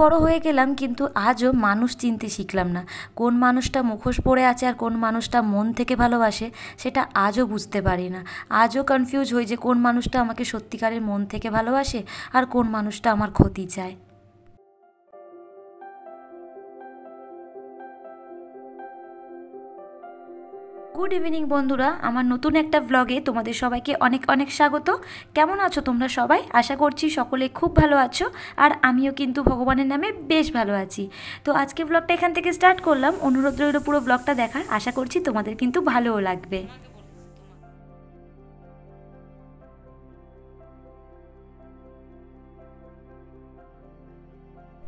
বড় হয়ে গেলাম কিন্তু আজও মানুষ চিনতে শিখলাম না। কোন মানুষটা মুখোশ পরে আছে আর কোন মানুষটা মন থেকে ভালোবাসে সেটা আজও বুঝতে পারি না। আজও কনফিউজ হই যে কোন মানুষটা আমাকে সত্যিকারের মন থেকে ভালোবাসে আর কোন মানুষটা আমার ক্ষতি চায়। গুড ইভিনিং বন্ধুরা, আমার নতুন একটা ব্লগে তোমাদের সবাইকে অনেক অনেক স্বাগত। কেমন আছো তোমরা সবাই? আশা করছি সকলে খুব ভালো আছো, আর আমিও কিন্তু ভগবানের নামে বেশ ভালো আছি। তো আজকে ব্লগটা এখান থেকে স্টার্ট করলাম, অনুরোধ রইল পুরো ব্লগটা দেখার। আশা করছি তোমাদের কিন্তু ভালোও লাগবে।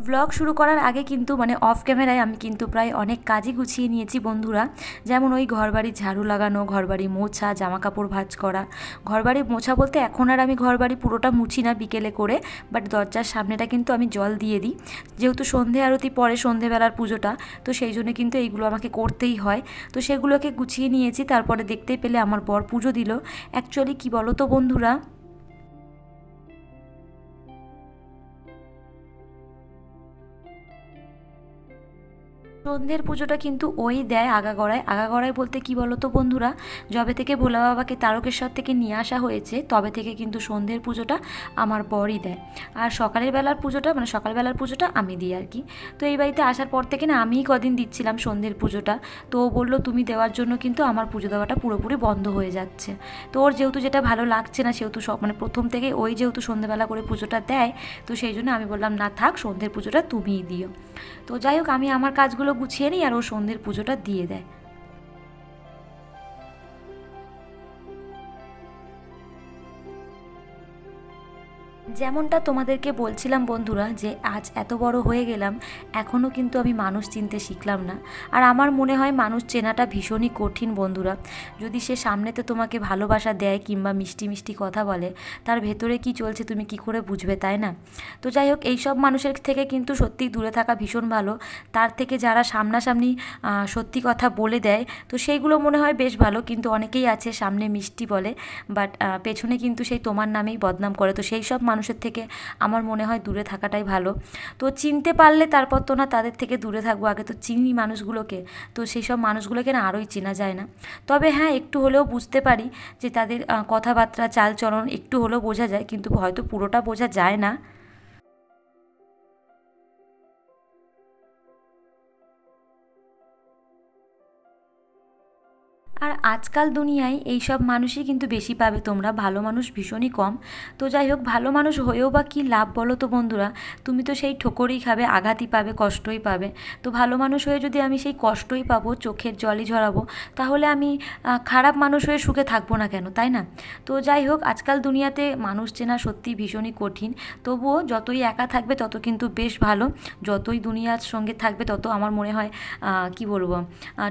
ব্লগ শুরু করার আগে কিন্তু অফ ক্যামেরায় আমি কিন্তু প্রায় অনেক কাজই গুছিয়ে নিয়েছি বন্ধুরা। যেমন ওই ঘরবাড়ি ঝাড়ু লাগানো, ঘরবাড়ি মোছা, জামা কাপড় ভাঁজ করা। ঘরবাড়ি মোছা বলতে এখন আর আমি ঘরবাড়ি পুরোটা মুছি না বিকেলে করে, বাট দরজার সামনেটা কিন্তু আমি জল দিয়ে দিই। যেহেতু সন্ধে আরতি পরে সন্ধেবেলার পুজোটা, তো সেই জন্য কিন্তু এইগুলো আমাকে করতেই হয়। তো সেগুলোকে গুছিয়ে নিয়েছি। তারপরে দেখতেই পেলে আমার বর পুজো দিল। অ্যাকচুয়ালি কি বলো তো বন্ধুরা, সন্ধ্যের পুজোটা কিন্তু ওই দেয় আগাগড়ায়। আগাগড়ায় বলতে কি বলো তো বন্ধুরা, যবে থেকে ভোলা বাবাকে তারকেশ্বর থেকে নিয়ে আসা হয়েছে তবে থেকে কিন্তু সন্ধ্যের পুজোটা আমার বরই দেয়, আর সকালবেলার পুজোটা আমি দিই আর কি। তো এই বাড়িতে আসার পর থেকে না আমিই কদিন দিচ্ছিলাম সন্ধ্যের পুজোটা। তো ও বললো তুমি দেওয়ার জন্য কিন্তু আমার পুজো দেওয়াটা পুরোপুরি বন্ধ হয়ে যাচ্ছে। তো ওর যেহেতু যেটা ভালো লাগছে না, সেহেতু প্রথম থেকে ওই যেহেতু সন্ধ্যেবেলা করে পুজোটা দেয়, তো সেই জন্য আমি বললাম না থাক, সন্ধ্যের পুজোটা তুমিই দিও। তো যাই হোক, আমি আমার কাজগুলো গুছিয়ে নিই আর ও সন্ধ্যের পুজোটা দিয়ে দেয়। যেমনটা তোমাদেরকে বলছিলাম বন্ধুরা, যে আজ এত বড় হয়ে গেলাম এখনও কিন্তু আমি মানুষ চিনতে শিখলাম না। আর আমার মনে হয় মানুষ চেনাটা ভীষণই কঠিন বন্ধুরা। যদি সে সামনেতে তোমাকে ভালোবাসা দেয় কিংবা মিষ্টি মিষ্টি কথা বলে, তার ভেতরে কি চলছে তুমি কি করে বুঝবে, তাই না? তো যাই হোক, এইসব মানুষের থেকে কিন্তু সত্যিই দূরে থাকা ভীষণ ভালো। তার থেকে যারা সামনাসামনি সত্যি কথা বলে দেয়, তো সেইগুলো মনে হয় বেশ ভালো। কিন্তু অনেকেই আছে সামনে মিষ্টি বলে বাট পেছনে কিন্তু সেই তোমার নামেই বদনাম করে। তো সেই সব মানুষের থেকে আমার মনে হয় দূরে থাকাটাই ভালো। তো চিনতে পারলে তারপর তো না তাদের থেকে দূরে থাকবো, আগে তো চিনি মানুষগুলোকে। তো সেই সব মানুষগুলোকে না আরোই চেনা যায় না। তবে হ্যাঁ, একটু হলেও বুঝতে পারি যে তাদের কথাবার্তা, চালচলন একটু হলেও বোঝা যায়, কিন্তু হয়তো পুরোটা বোঝা যায় না। আর আজকাল দুনিয়ায় এইসব মানুষই কিন্তু বেশি পাবে তোমরা, ভালো মানুষ ভীষণই কম। তো যাই হোক, ভালো মানুষ হয়েও বা কী লাভ বলো তো বন্ধুরা? তুমি তো সেই ঠোকরই খাবে, আঘাতই পাবে, কষ্টই পাবে। তো ভালো মানুষ হয়ে যদি আমি সেই কষ্টই পাবো, চোখের জলই ঝরাবো, তাহলে আমি খারাপ মানুষ হয়ে সুখে থাকবো না কেন, তাই না? তো যাই হোক, আজকাল দুনিয়াতে মানুষ চেনা সত্যি ভীষণই কঠিন। তবুও যতই একা থাকবে তত কিন্তু বেশ ভালো। যতই দুনিয়ার সঙ্গে থাকবে তত আমার মনে হয় কি বলবো,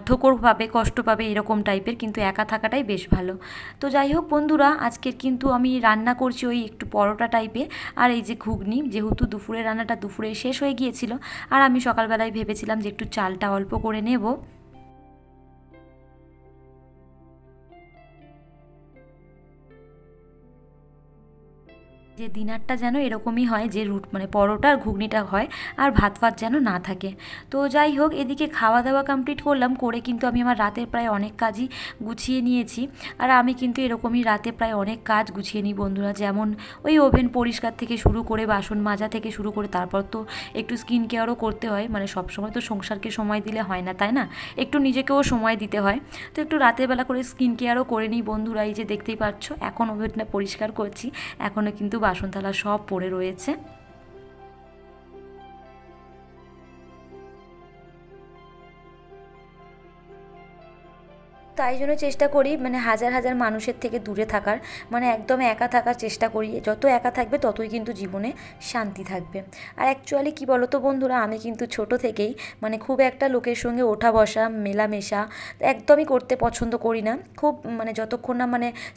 ঠোকর পাবে, কষ্ট পাবে, এরকম টাইপের। কিন্তু একা থাকাটাই বেশ ভালো। তো যাই হোক বন্ধুরা, আজকের কিন্তু আমি রান্না করছি ওই একটু পরোটা টাইপের, আর এই যে ঘুগনি। যেহেতু দুপুরের রান্নাটা দুপুরে শেষ হয়ে গিয়েছিল, আর আমি সকালবেলায় ভেবেছিলাম যে একটু চালটা অল্প করে নেব। যে ডিনারটা যেন এরকমই হয়, যে পরোটা আর ঘুগনিটা হয়, আর ভাত ফাত যেন না থাকে। তো যাই হোক, এদিকে খাওয়া দাওয়া কমপ্লিট করলাম, করে কিন্তু আমি আমার রাতের প্রায় অনেক কাজই গুছিয়ে নিয়েছি। আর আমি কিন্তু এরকমই রাতে প্রায় অনেক কাজ গুছিয়ে নিই বন্ধুরা। যেমন ওই ওভেন পরিষ্কার থেকে শুরু করে, বাসন মাজা থেকে শুরু করে, তারপর তো একটু স্কিন কেয়ারও করতে হয়। সবসময় তো সংসারকে সময় দিলে হয় না, তাই না? একটু নিজেকেও সময় দিতে হয়। তো একটু রাতের বেলা করে স্কিন কেয়ারও করে নিই বন্ধুরা। এই যে দেখতেই পাচ্ছ, এখন ওভেনটা পরিষ্কার করছি, এখনও কিন্তু বাসন থালা সব পড়ে রয়েছে। তাই জন্য চেষ্টা করি হাজার হাজার মানুষের থেকে দূরে থাকার, একদম একা থাকার চেষ্টা করি। যত একা থাকবে ততই কিন্তু জীবনে শান্তি থাকবে। আর অ্যাকচুয়ালি কী বলো তো বন্ধুরা, আমি কিন্তু ছোট থেকেই খুব একটা লোকের সঙ্গে ওঠা বসা, মেলামেশা একদমই করতে পছন্দ করি না। খুব যতক্ষণ না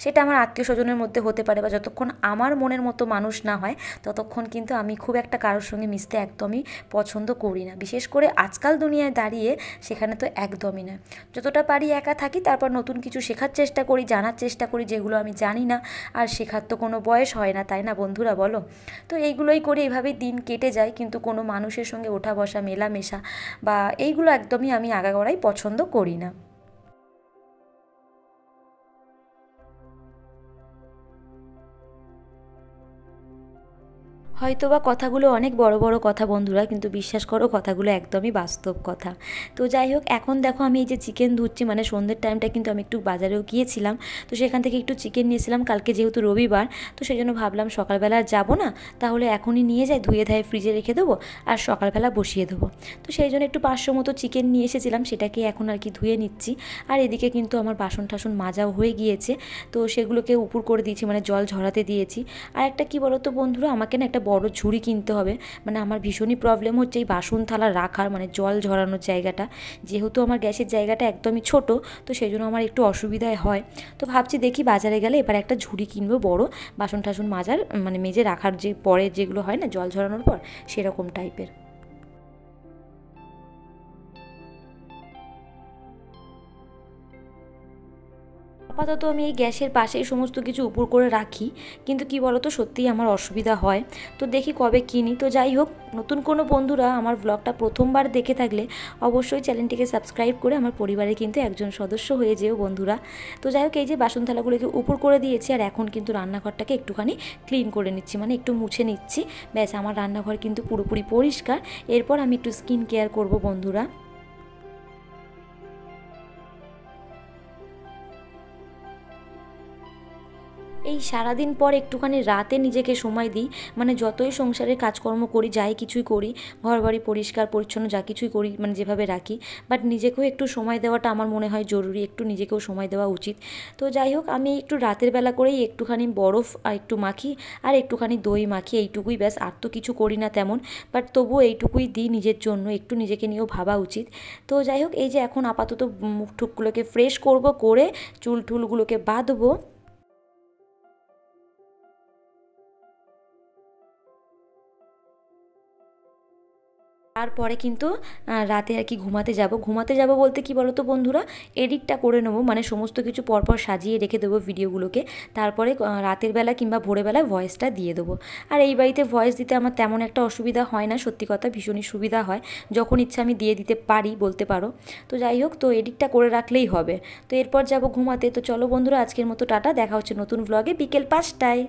সেটা আমার আত্মীয় স্বজনের মধ্যে হতে পারে, বা যতক্ষণ আমার মনের মতো মানুষ না হয়, ততক্ষণ কিন্তু আমি খুব একটা কারোর সঙ্গে মিশতে একদমই পছন্দ করি না। বিশেষ করে আজকাল দুনিয়ায় দাঁড়িয়ে সেখানে তো একদমই না। যতটা পারি একা থাকি, তারপর নতুন কিছু শেখার চেষ্টা করি, জানার চেষ্টা করি যেগুলো আমি জানি না। আর শেখার তো কোনো বয়স হয় না, তাই না বন্ধুরা বলো? তো এইগুলোই করে এভাবেই দিন কেটে যায়, কিন্তু কোনো মানুষের সঙ্গে ওঠা বসা মেলামেশা বা এইগুলো একদমই আমি আগাগোড়াই পছন্দ করি না। হয়তোবা কথাগুলো অনেক বড় বড় কথা বন্ধুরা, কিন্তু বিশ্বাস করো কথাগুলো একদমই বাস্তব কথা। তো যাই হোক, এখন দেখো আমি এই যে চিকেন ধুচ্ছি, মানে সন্ধ্যের টাইমটা কিন্তু আমি একটু বাজারেও গিয়েছিলাম, তো সেখান থেকে একটু চিকেন নিয়েছিলাম কালকে যেহেতু রবিবার। তো সেই জন্য ভাবলাম সকালবেলা আর যাবো না, তাহলে এখনই নিয়ে যাই, ধুয়ে ধায়ে ফ্রিজে রেখে দেবো আর সকালবেলা বসিয়ে দেবো। তো সেই জন্য একটু 500 মতো চিকেন নিয়ে এসেছিলাম, সেটাকে এখন আর কি ধুয়ে নিচ্ছি। আর এদিকে কিন্তু আমার বাসন টাসন মাজাও হয়ে গিয়েছে, তো সেগুলোকে উপর করে দিয়েছি, মানে জল ঝরাতে দিয়েছি। আর একটা কি বলো তো বন্ধুরা, আমাকে না একটা বড় ঝুড়ি কিনতে হবে। মানে আমার ভীষণই প্রবলেম হচ্ছে এই বাসন থালা রাখার, মানে জল ঝরানোর জায়গাটা। যেহেতু আমার গ্যাসের জায়গাটা একদমই ছোট, তো সেই জন্য আমার একটু অসুবিধায় হয়। তো ভাবছি দেখি বাজারে গেলে এবার একটা ঝুড়ি কিনবো বড়, বাসন টাসন মাজার মানে মেজে রাখার, যে পরে যেগুলো হয় না জল ঝরানোর পর, সেরকম টাইপের। আপাতত আমি এই গ্যাসের পাশেই সমস্ত কিছু উপর করে রাখি, কিন্তু কি বলতো সত্যিই আমার অসুবিধা হয়। তো দেখি কবে কিনি। তো যাই হোক, নতুন কোনো বন্ধুরা আমার ব্লগটা প্রথমবার দেখে থাকলে অবশ্যই চ্যানেলটিকে সাবস্ক্রাইব করে আমার পরিবারে কিন্তু একজন সদস্য হয়ে যেও বন্ধুরা। তো যাই হোক, এই যে বাসন থালাগুলোকে উপর করে দিয়েছি, আর এখন কিন্তু রান্নাঘরটাকে একটুখানি ক্লিন করে নিচ্ছি, মানে একটু মুছে নিচ্ছি। ব্যাস, আমার রান্নাঘর কিন্তু পুরোপুরি পরিষ্কার। এরপর আমি একটু স্কিন কেয়ার করব বন্ধুরা। এই সারাদিন পর একটুখানি রাতে নিজেকে সময় দিই, মানে যতই সংসারের কাজকর্ম করি, যাই কিছুই করি, ঘরবাড়ি পরিষ্কার পরিচ্ছন্ন যা কিছুই করি, মানে যেভাবে রাখি, বাট নিজেকেও একটু সময় দেওয়াটা আমার মনে হয় জরুরি, একটু নিজেকেও সময় দেওয়া উচিত। তো যাই হোক, আমি একটু রাতের বেলা করেই একটুখানি বরফ আর একটু মাখি, আর একটুখানি দই মাখি, এইটুকুই ব্যাস, আর তো কিছু করি না তেমন। বাট তবুও এইটুকুই দিই নিজের জন্য, একটু নিজেকে নিয়েও ভাবা উচিত। তো যাই হোক, এই যে এখন আপাতত মুখ টুকগুলোকে ফ্রেশ করব, করে চুল টুলগুলোকে বাঁধবো। তারপরে কিন্তু রাতে আর কি ঘুমাতে যাব বলতে কি বলো তো বন্ধুরা, এডিটটা করে নেবো, মানে সমস্ত কিছু পরপর সাজিয়ে রেখে দেবো ভিডিওগুলোকে। তারপরে রাতের বেলা কিংবা ভোরবেলায় ভয়েসটা দিয়ে দেবো। আর এই বাড়িতে ভয়েস দিতে আমার তেমন একটা অসুবিধা হয় না, সত্যি কথা ভীষণই সুবিধা হয়, যখন ইচ্ছা আমি দিয়ে দিতে পারি বলতে পারো। তো যাই হোক, তো এডিটটা করে রাখলেই হবে। তো এরপর যাব ঘুমাতে। তো চলো বন্ধুরা, আজকের মতো টাটা, দেখা হচ্ছে নতুন ব্লগে বিকেল 5টায়।